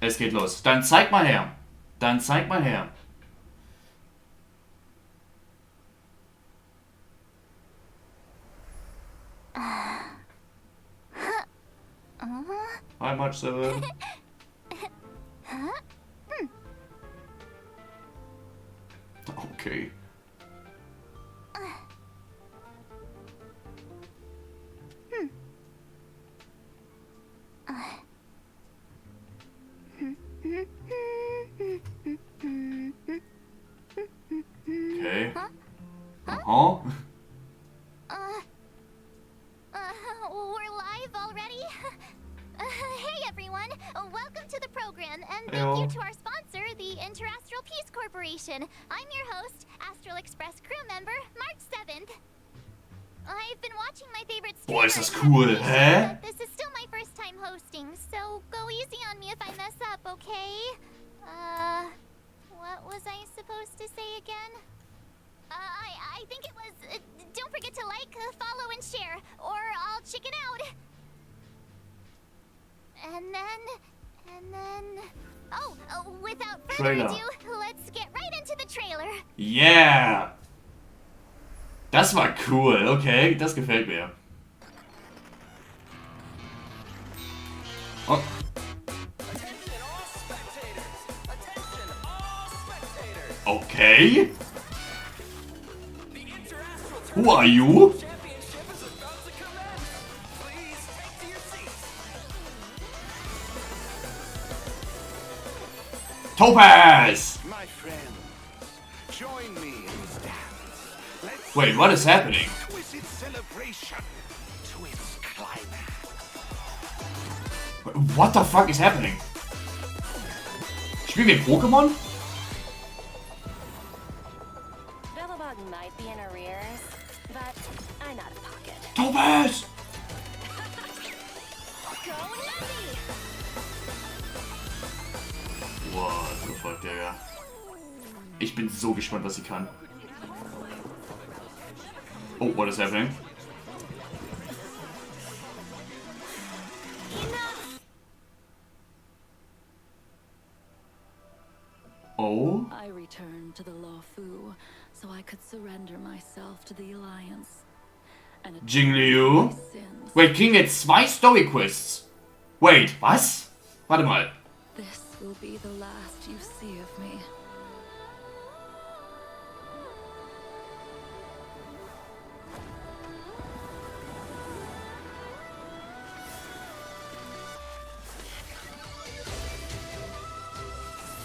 Es geht los. Dann zeig mal her. Dann zeig mal her. Hi, much 7. Okay. Okay. Aha. We're live already? Hey everyone, welcome to the program, and Heyo. thank you to our sponsor, the Interastral Peace Corporation. I'm your host, Astral Express crew member, March 7th. I've been watching my favorite Boah, ist streamers das cool, have hä? but this is still my first time hosting, so go easy on me if I mess up, okay? What was I supposed to say again? I think it was, don't forget to like, follow, and share, or I'll chicken out. And then... Oh, without further Trailer. ado, let's get right into the trailer. Yeah! Das war cool, okay, das gefällt mir. Oh. Okay. Who are you? Topaz! My friends, join me in this dance. Let's Wait, what is happening? exquisite celebration to its climax. What the fuck is happening? Spielen wir Pokémon? Bellabog might be in arrears, but I'm out of pocket. Topaz! Go nutty! What the fuck, Digga. Ich bin so gespannt, was sie kann. Oh, what is happening? Oh? I returned to the Lawfu so I could surrender myself to the Alliance. And Jing atone Liu? for my sins. Wait, kriegen wir jetzt 2 Story-Quests? Wait, was? Warte mal. This will be the last you see of me.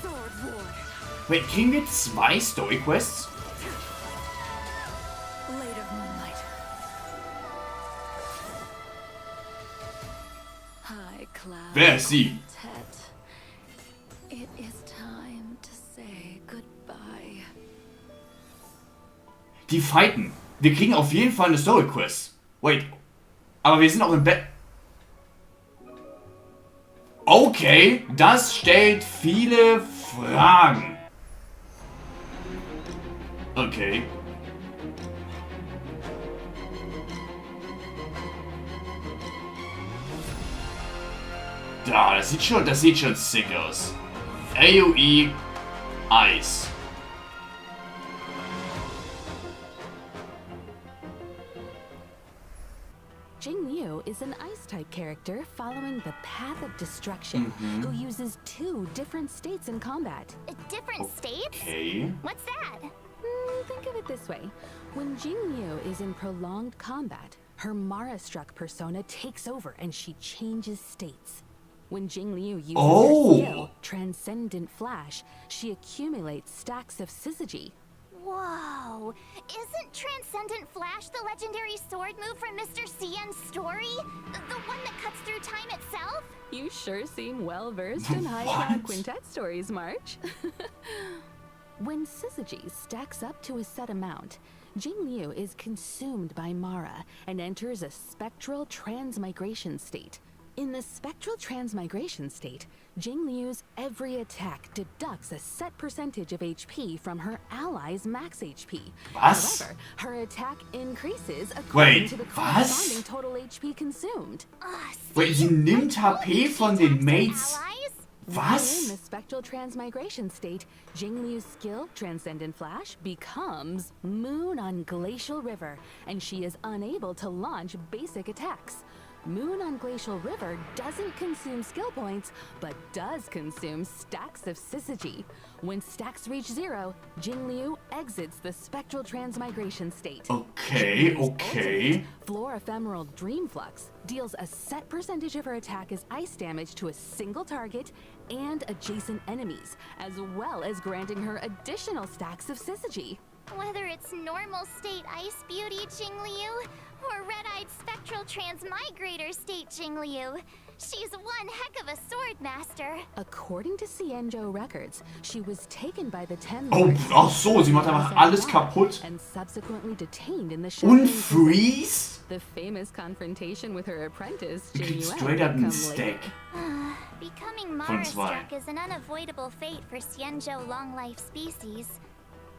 Sword War. Wait, kriegen wir 2 Story-Quests? Blade of Moonlight. High cloud. Wer ist sie? Tet. It is time to say goodbye. Die fighten. Wir kriegen auf jeden Fall eine Story-Quest. Wait. Aber wir sind auch im Bett. Okay, das stellt viele Fragen. Okay. Da, das sieht schon sick aus. AOE Eis. Jing Liu is an Ice-type character following the Path of Destruction, who uses 2 different states in combat. Different states? Okay. What's that? Think of it this way. When Jing Liu is in prolonged combat, her Mara-struck persona takes over and she changes states. When Jing Liu uses Oh. her skill, Transcendent Flash, she accumulates stacks of syzygy. Whoa! Isn't Transcendent Flash the legendary sword move from Mr. Cien's story? The one that cuts through time itself? You sure seem well-versed in high What? quintet stories, March. When syzygy stacks up to a set amount, Jing Liu is consumed by Mara and enters a spectral transmigration state. In the spectral transmigration state, Jing Liu's every attack deducts a set percentage of HP from her ally's max HP. Was? However, her attack increases according Wait, to the was? corresponding total HP consumed. Wait, sie nimmt HP von den Mates. Allies? While Was? in the spectral transmigration state, Jingliu's skill, Transcendent Flash, becomes Moon on Glacial River, and she is unable to launch basic attacks. Moon on Glacial River doesn't consume skill points, but does consume stacks of syzygy. When stacks reach 0, Jingliu exits the spectral transmigration state. Okay, okay. Floor Ephemeral Dream Flux deals a set percentage of her attack as ice damage to a single target and adjacent enemies, as well as granting her additional stacks of syzygy. Whether it's normal state Ice Beauty Jingliu or red-eyed spectral transmigrator state Jingliu, she's one heck of a sword master. According to Xianzhou records, she was taken by the Ten Oh, Lords ach so, sie macht einfach alles kaputt. and subsequently detained in the Und Sheltering Freeze? The famous confrontation with her apprentice, Sie kriegt Jingyuan, straight up einen come Stack. later. Becoming Von Mara zwei. struck is an unavoidable fate for Xianzhou long-life species.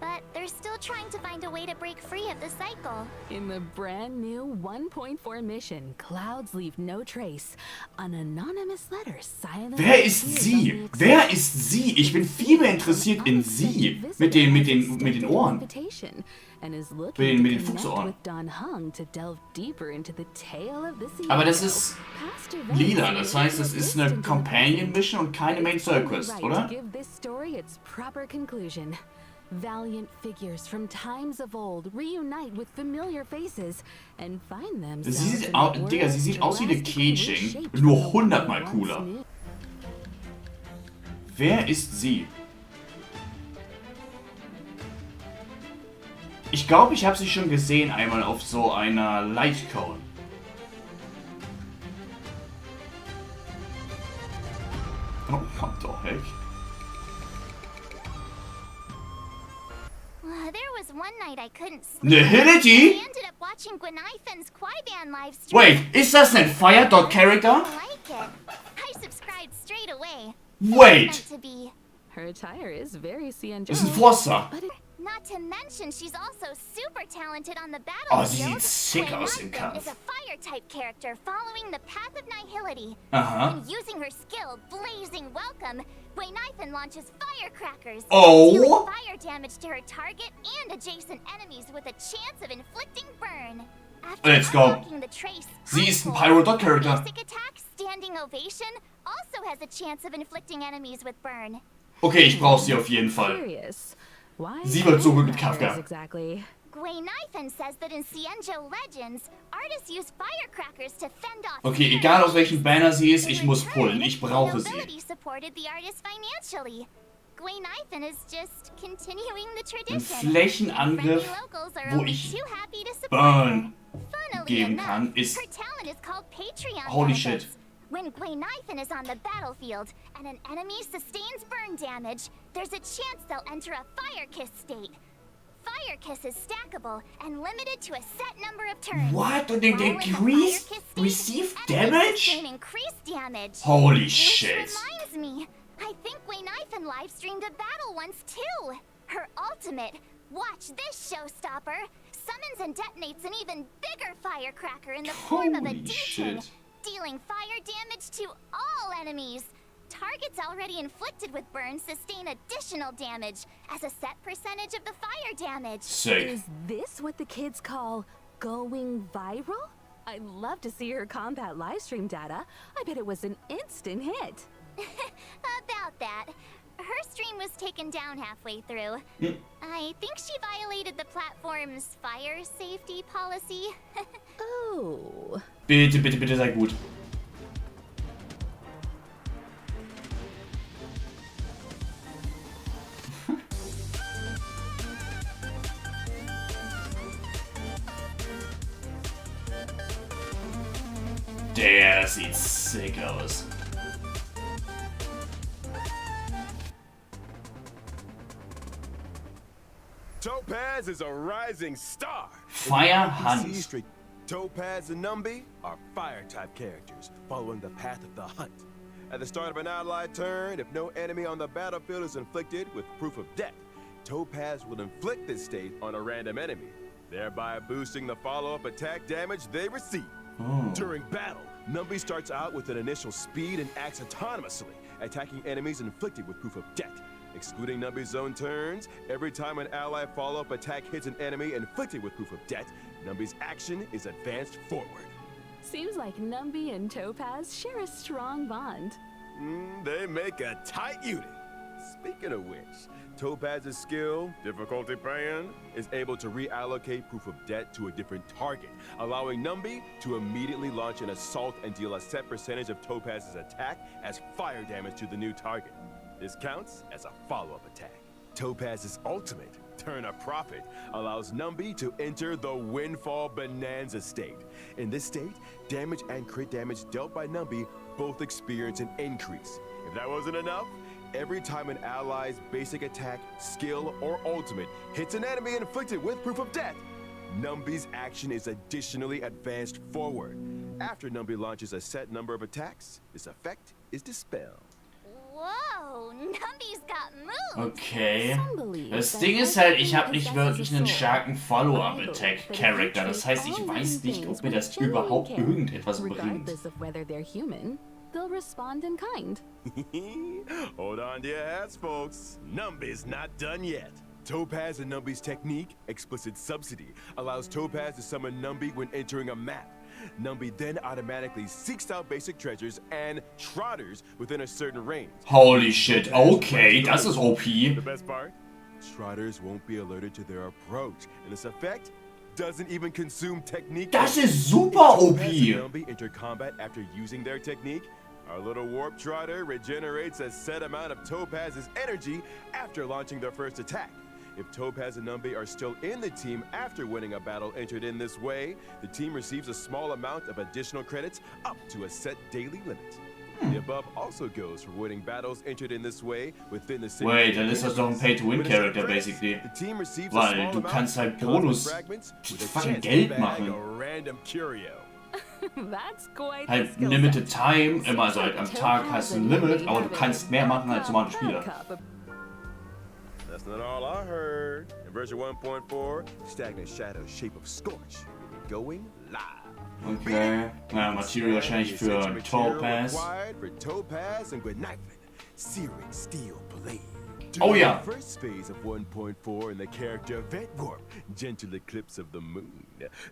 But they're still trying to find a way to break free of the cycle. In the brand new 1.4 mission, Clouds Leave No Trace, an anonymous letter silently Wer ist appears sie? on the Wer ist sie? Ich bin viel mehr interessiert in sie. Mit den Ohren. invitation and is Mit looking den to connect Fuchsohren. with Don Hung to delve deeper into the tale of the sea. Aber das ist lila, das heißt, es ist eine Companion Mission und keine Main Story Quest, oder? To give this story its proper conclusion. Valiant figures from times of old reunite with familiar faces and find themselves Sie sieht in au- a world Digga, sie sieht aus wie eine drastically Keijing, reshaped nur from what 100-mal once cooler. knew. Wer ist sie? Ich glaube, ich habe sie schon gesehen einmal auf so einer Lightcone. Oh, what the heck? There was one night I couldn't sleep. Nihility? I ended up watching Gwenifen's Quaiban live stream. Wait, ist das ein Fire Dog Character? I like it. I subscribed straight away. Wait, Meant to be. Her attire is very Xianzhou. das ist ein Forster. But it Not to mention, she's also super talented on the Oh, sie battlefield. sieht sick Gwen aus im Ivan Kampf. is a fire-type character following the path of nihility. Aha. And using her skill, Blazing Welcome, Gwenifan launches firecrackers, Oh. dealing fire damage to her target and adjacent enemies with a chance of inflicting burn. After Let's go. unlocking the trace, Sie ist ein Ice Pyro Wolf, Dog Character. Basic attack, Standing Ovation, also has a chance of inflicting enemies with burn. Okay, ich brauche sie auf jeden Fall. curious. Why Sie wird so gut mit firecrackers Kafka. exactly? Gwenifan says that in Xianzhou Legends, artists use firecrackers to fend off. Okay, egal auf welchem Banner sie ist, ich muss pullen. Ich brauche The sie. nobility supported the artist financially. Gwenifan is just continuing the tradition. Flächenangriff, Friendly locals are wo only ich too happy to support Burn her. Funnily geben enough, kann, ist... her talent is called Patreon Holy benefits. shit. When Gwenifan is on the battlefield and an enemy sustains burn damage, there's a chance they'll enter a Fire Kiss state. Fire Kiss is stackable and limited to a set number of turns. What? Und they While in the decrease? Fire Kiss state, Receive enemies damage? sustain increased damage. Holy Which shit. reminds me, I think Gwenifan live streamed a battle once too. Her ultimate, watch this showstopper, summons and detonates an even bigger firecracker in the form of a Holy D-Tin, shit. dealing fire damage to all enemies. Targets already inflicted with burns sustain additional damage as a set percentage of the fire damage. Sick. Is this what the kids call going viral? I'd love to see her combat livestream data. I bet it was an instant hit. About that. Her stream was taken down halfway through. I think she violated the platform's fire safety policy. Oh. Bitte, bitte, bitte, sei gut. Der sieht sick aus. Topaz is a rising star. Fire See, Hand. Street. Topaz and Numby are fire-type characters following the path of the hunt. At the start of an allied turn, if no enemy on the battlefield is inflicted with proof of death, Topaz will inflict this state on a random enemy, thereby boosting the follow-up attack damage they receive. During battle, Numby starts out with an initial speed and acts autonomously, attacking enemies inflicted with proof of death. Excluding Numby's own turns, every time an ally follow-up attack hits an enemy inflicted with proof of death, Numby's action is advanced forward. Seems like Numby and Topaz share a strong bond. They make a tight unit. Speaking of which, Topaz's skill, difficulty pan, is able to reallocate proof of death to a different target, allowing Numby to immediately launch an assault and deal a set percentage of Topaz's attack as fire damage to the new target. This counts as a follow-up attack. Topaz's ultimate, Turn a Profit, allows Numby to enter the Windfall Bonanza state. In this state, damage and crit damage dealt by Numby both experience an increase. If that wasn't enough, every time an ally's basic attack, skill, or ultimate hits an enemy inflicted with proof of death, Numby's action is additionally advanced forward. After Numby launches a set number of attacks, this effect is dispelled. Whoa, Numby's got moves. Okay. Das Ding ist halt, ich habe nicht wirklich einen starken Follow-up-Attack-Charakter. Das heißt, ich weiß nicht, ob mir das überhaupt irgendetwas bringt. Regardless of whether they're human, they'll respond in kind. Hold on to your hats, folks. Numby's not done yet. Topaz and Numby's technique, Explicit Subsidy, allows Topaz to summon Numby when entering a map. Numby then automatically seeks out basic treasures and trotters within a certain range. Holy shit, okay, das ist OP. The best part? Trotters won't be alerted to their approach, and this effect doesn't even consume technique. Das ist super OP. Topaz and Numby enter combat after using their technique. Our little warp trotter regenerates a set amount of Topaz's energy after launching their first attack. If Topaz and Numby are still in the team after winning a battle entered in this way, the team receives a small amount of additional credits up to a set daily limit. The above also goes for winning battles entered in this way within the same. Wait, dann ist das doch ein Pay-to-Win-Character, basically. Weil du kannst halt Bonus fucking Geld machen. Halt Limited Time, immer also halt am Tag hast du ein Limit, aber du kannst mehr machen als normale Spieler. That's not all I heard. In version 1.4, Stagnant Shadow's Shape of Scorch will be going live. Okay. Na, Material wahrscheinlich für Topaz. For Topaz and Gwennyfin, Searing Steel Blade. Oh yeah. The first phase of 1.4 in the character Event Warp, Gentle Eclipse of the Moon,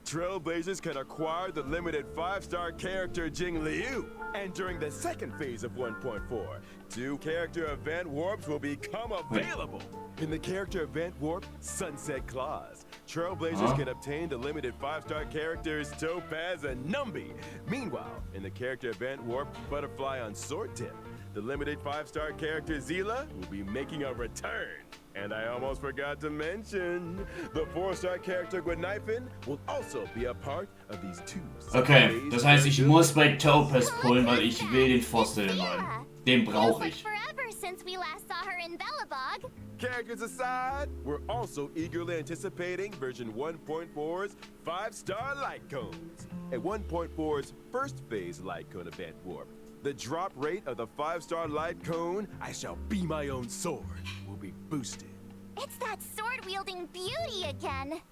Trailblazers can acquire the limited 5-star character Jing Liu. And during the second phase of 1.4, 2 character event warps will become available. In the character event warp, Sunset Claws, Trailblazers can obtain the limited 5-star characters Topaz and Numby. Meanwhile, in the character event warp, Butterfly on Sword Tip, the limited 5-star character Zila will be making a return. And I almost forgot to mention, the 4-star character Gwennyfin will also be a part of these 2. Okay, das heißt, ich muss bei Topaz pullen, weil ich will den Foster, den neuen. Den brauche ich. Forever since we last saw her in Belobog. Characters aside, we're also eagerly anticipating version 1.4's 5-star light cones and 1.4's first phase light cone event warp. The drop rate of the 5-star light cone, I shall be my own sword, will be boosted. It's that sword-wielding beauty again.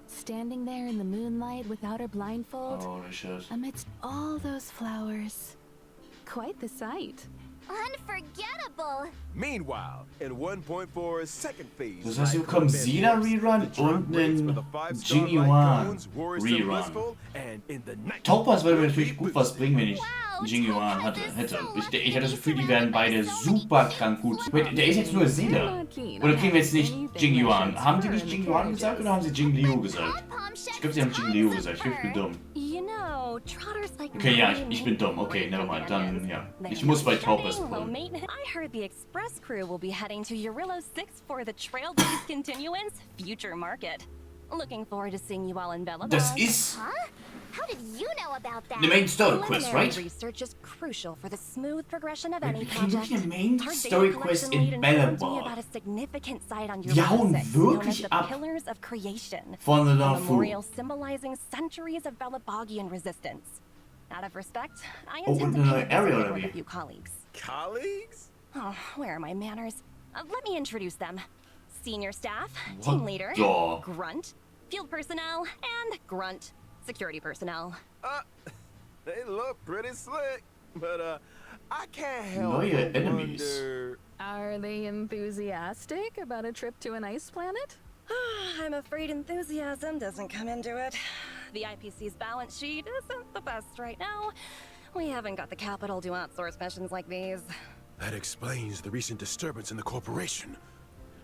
Standing there in the moonlight without her blindfold, Holy shit. amidst all those flowers. Quite the sight. Unforgettable. Meanwhile, in 1.4's second phase, Das heißt, wir bekommen Zila Rerun und einen Jingyuan Rerun. Topaz würde mir natürlich gut was bringen, wenn ich Jingyuan hätte. Ich hatte das Gefühl, die wären beide super krank gut. Wait, der ist jetzt nur Zila. Oder kriegen wir jetzt nicht Jingyuan? Haben sie nicht Jingyuan gesagt oder haben sie Jingliu gesagt? Ich glaube, sie haben Jingliu gesagt. Ich bin dumm. Okay, ja, ich bin dumm. Okay, nevermind. Dann, ja. Ich muss bei Topaz pullen. I heard the Express crew will be heading to Eurillo 6 for the Trailblaze Continuance Future Market. Looking forward to seeing you all in Belobog. Das ist Huh? How did you know about that? the main story quest, right? Research is crucial for the smooth progression of Wir any kriegen project. wirklich eine Main Our Story data Quest collection lead in informed me Belobog. about a significant site on Die hauen Eurillo 6 known as wirklich the ab Pillars of Creation. von The A Lafu. memorial symbolizing centuries of Belobogian resistance. Out of respect, I Oh, intend und to eine pay a Area visit oder with a wie? few colleagues. Colleagues? Oh, where are my manners? Let me introduce them. Senior staff, What team leader, the- grunt, field personnel, and grunt, security personnel. They look pretty slick, but I can't help Neue but enemies. wonder. Are they enthusiastic about a trip to an ice planet? I'm afraid enthusiasm doesn't come into it. The IPC's balance sheet isn't the best right now. We haven't got the capital to outsource missions like these. That explains the recent disturbance in the corporation.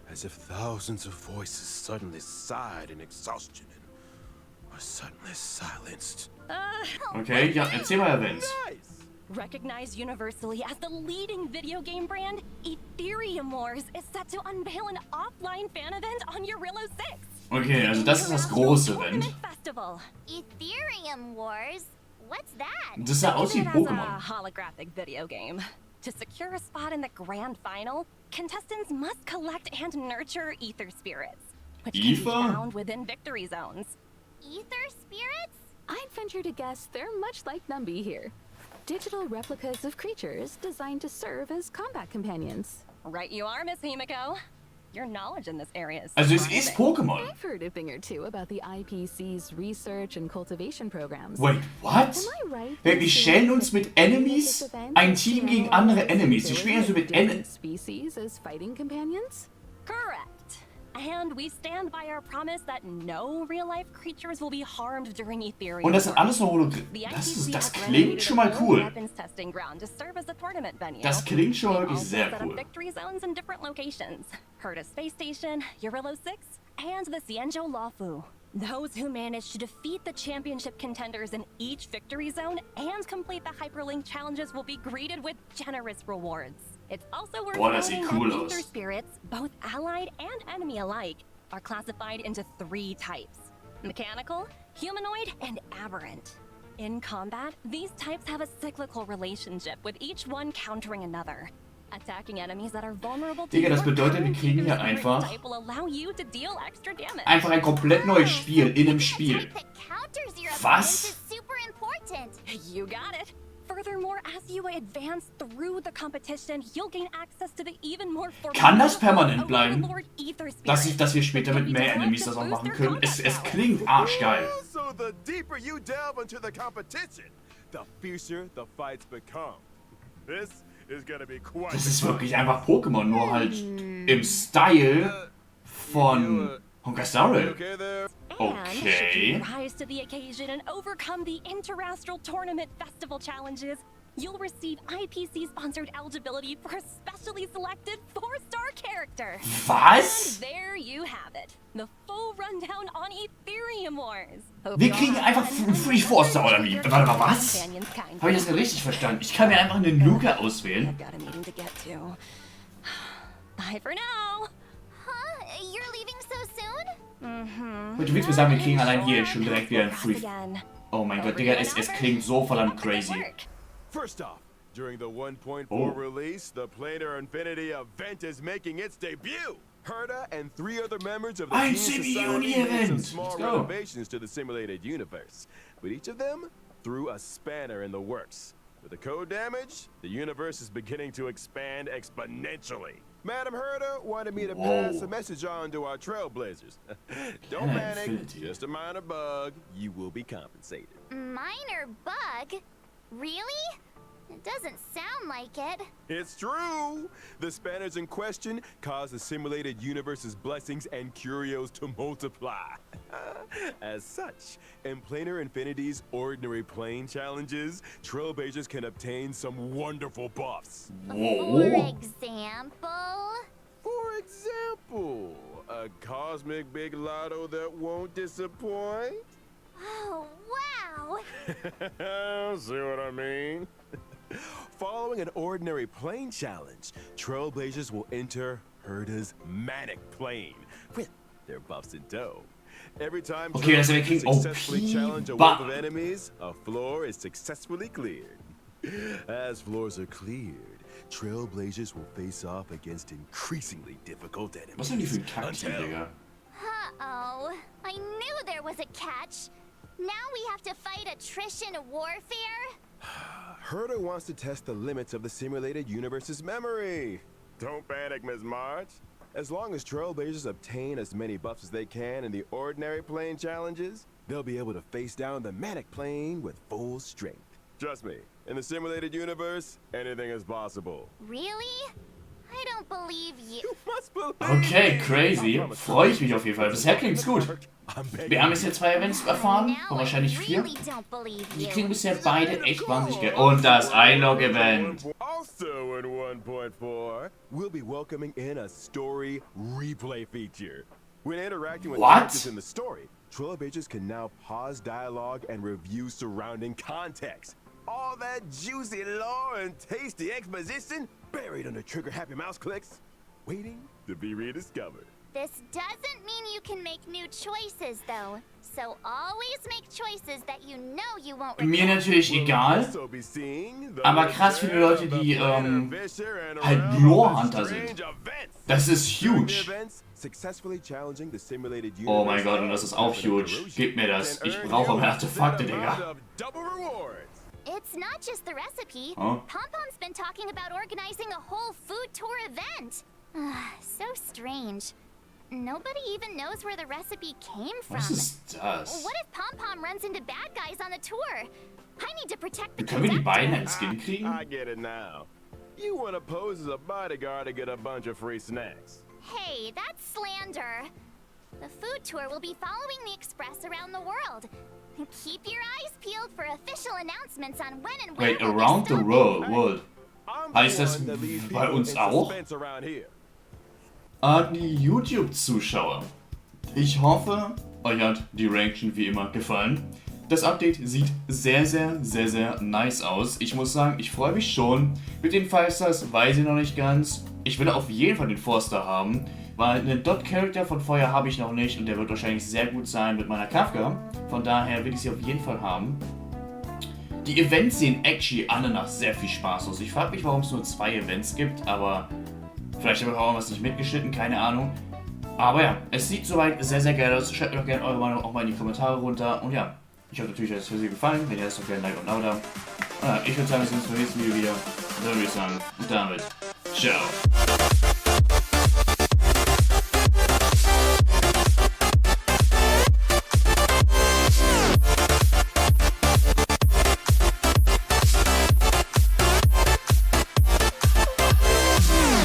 As if thousands of voices suddenly sighed in exhaustion and were suddenly silenced. Okay, ja, erzähl mal, Vince. Nice! Recognized universally as the leading video game brand, Ethereum Wars is set to unveil an offline fan event on Eurillo 6. Okay, also das ist das große Event. Festival. Ethereum Wars? What's that? Das sah aus wie It has a Pokémon. holographic video game. To secure a spot in the grand final, contestants must collect and nurture ether spirits, which can be Ether? found within victory zones. Ether spirits? I'd venture to guess they're much like Numby here. Digital replicas of creatures designed to serve as combat companions. Right you are, Miss Himiko. Your knowledge in this area is Also es ist surprising. Pokémon. I've heard a thing or two about the IPC's research and cultivation programs. Wait, what? Am I right? Wir stellen uns mit Enemies, ein Team gegen andere Enemies. Wir spielen also mit different species as fighting companions? Correct. And we stand by our promise that no real-life creatures will be harmed during Ethereum. Und das sind alles nur Hologramm. The Das IPC klingt has renovated schon mal its cool. own weapons testing ground to serve as a tournament venue. Das klingt schon mal They wirklich also sehr set up cool. victory zones in different locations. Herta Space Station, Eurillo 6, and the Xianzhou Luofu. Those who manage to defeat the championship contenders in each victory zone and complete the hyperlink challenges will be greeted with generous rewards. It's also worth Boah, das sieht noting cool that aus. ether spirits, both allied and enemy alike, are classified into 3 types: mechanical, humanoid, and aberrant. In combat, these types have a cyclical relationship, with each one countering another. Attacking enemies that are vulnerable to Digga, das your bedeutet, wir current kriegen hier ether spirit einfach- type will allow you to deal extra damage. Einfach ein komplett neues Spiel in einem A Spiel. type that counters your Was? opponents is super important. You got it. Furthermore, as you advance through the competition, you'll gain access to the even more Kann das formidable permanent bleiben? Overlord Ether Spirit. Dass wir später mit mehr Enemies das auch machen können. Es klingt arschgeil. So the deeper you delve into the competition, the fiercer the fights become. This is gonna be quite. Das ist wirklich einfach Pokémon, nur halt im Style von Honkai Star Rail. Okay there. And should Okay. you rise to the occasion and overcome the Interastral Tournament Festival challenges, you'll receive IPC-sponsored eligibility for a specially selected 4-star character. Was? And there you have it, the full rundown on Ethereum Wars. Wir kriegen einfach Free Forster oder wie? Warte mal, was? Habe ich das denn richtig verstanden? Ich kann mir einfach einen Luca auswählen. I've got a meeting to get to. Bye for now. Huh? You're leaving so soon? Und du willst mir sagen, wir kriegen allein hier schon direkt wieder ein Pass Free... again. Oh mein Gott, Digga, es klingt so verdammt Good crazy. work. First off, during the 1.4 Oh. release, the Planar Infinity event is making its debut. Herta and 3 other members of the Ein Team Society Simuni made some event. small Let's go. renovations to the simulated universe, but each of them threw a spanner in the works. With the code damage, the universe is beginning to expand exponentially. Madam Herta wanted me to pass Whoa. a message on to our trailblazers. Don't Planar panic, Infinity. just a minor bug. You will be compensated. Minor bug? Really? It doesn't sound like it. It's true! The spanners in question cause the simulated universe's blessings and curios to multiply. As such, in Planar Infinity's ordinary plane challenges, trailblazers can obtain some wonderful buffs. For Whoa. example? For example, a cosmic big lotto that won't disappoint. Oh, wow! See what I mean? Following an ordinary plane challenge, trailblazers will enter Herta's manic plane with their buffs in tow. Every time Okay, also wir kriegen successfully challenge a OP wave of Buff. enemies, a floor is successfully cleared. As floors are cleared, trailblazers will face off against increasingly difficult enemies. Was sind die für ein Kackteam, Until- Digga? Uh-oh. I knew there was a catch. Now we have to fight attrition warfare? Herta wants to test the limits of the simulated universe's memory. Don't panic, Ms. March. As long as trailblazers obtain as many buffs as they can in the ordinary plane challenges, they'll be able to face down the manic plane with full strength. Trust me, in the simulated universe, anything is possible. Really? I don't believe you. You must believe Okay, me. crazy. Freue ich mich auf jeden Fall. Bisher klingt's gut. Wir haben jetzt 2 Events erfahren Now und wahrscheinlich I 4. really don't believe Die you. klingen bisher beide echt wahnsinnig geil. Und das Einlog-Event. Also in 1.4, we'll be welcoming in a story replay feature. When interacting with What? characters in the story, Trailblazers can now pause dialogue and review surrounding context. All that juicy lore and tasty exposition buried under trigger-happy mouse clicks, waiting to be rediscovered. This doesn't mean you can make new choices, though. So always make choices that you know you won't Mir regret. natürlich egal, Also be seeing the aber krass viele Leute, die halt Lore-Hunter sind. Das ist huge. Oh mein Gott, und das ist auch huge. Gib mir das. Ich brauche mehr Artefakte, Digga. It's not just the recipe. Oh. Pom-Pom's been talking about organizing a whole food tour event. So strange. Nobody even knows where the recipe came from. Was ist das? What if Pom-Pom runs into bad guys on the tour? I need to protect the Können wir die beiden einen conductor. Skin kriegen? I get it now. You want to pose as a bodyguard to get a bunch of free snacks. Hey, that's slander. The food tour will be following the express around the world. Keep your eyes peeled for official announcements on when and where Wait, we'll be around the stopping. world. I'm Heißt the das one that leaves bei people uns in auch? suspense around here. An die YouTube-Zuschauer. Ich hoffe, euch hat die Reaktion wie immer gefallen. Das Update sieht sehr, sehr, sehr, sehr nice aus. Ich muss sagen, ich freue mich schon. Mit den 5-Stars weiß ich noch nicht ganz. Ich will auf jeden Fall den 4-Star haben, weil einen Dot-Character von Feuer habe ich noch nicht und der wird wahrscheinlich sehr gut sein mit meiner Kafka. Von daher will ich sie auf jeden Fall haben. Die Events sehen actually alle nach sehr viel Spaß aus. Ich frage mich, warum es nur 2 Events gibt, aber vielleicht habe ich auch was nicht mitgeschnitten, keine Ahnung. Aber ja, es sieht soweit sehr, sehr geil aus. Schreibt mir doch gerne eure Meinung auch mal in die Kommentare runter. Und ja, ich hoffe natürlich, dass es für Sie gefallen. Wenn ja, lasst doch gerne ein Like und ein Abo da. Und ja, ich würde sagen, wir sehen uns beim nächsten Video wieder. Und dann würde ich sagen, und damit, ciao.